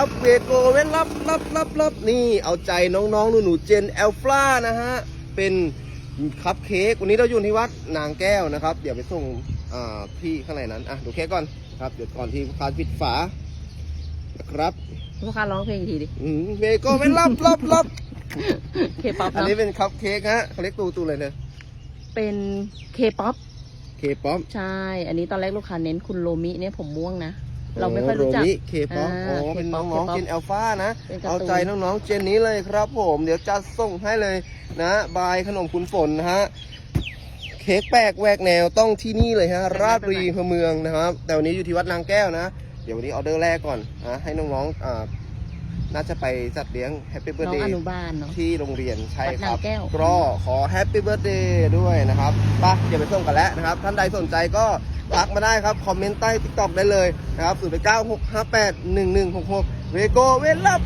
ครับเวโกเว้นรับนี่เอาใจน้องๆหนูๆเจนแอลฟานะฮะเป็นคัพเค้กวันนี้เราอยู่ที่วัดนางแก้วนะครับเดี๋ยวไปส่งพี่ข้างในนั้นดูเค้กก่อนครับเดี๋ยวก่อนที่พาปิดฝานะครับลูกค้าร้องเพลงทีดิเวโกเว้นรับ เคป๊อป อันนี้เป็นคัพเค้กฮะเขาเรียกตูเลยเนี่ยเป็นเคป๊อปใช่อันนี้ตอนแรกลูกค้าเน้นคุณโรมิเนี่ยผมม่วงนะเราไม่ค่อยรู้จักเคป๊อปเป็นน้องๆเจนแอลฟานะเอาใจน้องๆเจนนี้เลยครับผมเดี๋ยวจะส่งให้เลยนะบายขนมคุณฝนนะฮะเค้กแปลกแหวกแนวต้องที่นี่เลยฮะราชบุรีเมืองนะครับแต่วันนี้อยู่ที่วัดนางแก้วนะเดี๋ยววันนี้ออเดอร์แรกก่อนนะให้น้องๆน่าจะไปจัดเลี้ยงแฮปปี้เบิร์ดเดย์ที่โรงเรียนใช่ครับก็ขอแฮปปี้เบิร์ดเดย์ด้วยนะครับไปเดี๋ยวไปส่งกันแล้วนะครับท่านใดสนใจก็ทักมาได้ครับคอมเมนต์ใต้ติ๊กต็อกได้เลยนะครับ0965811166เวโกเว้นรับ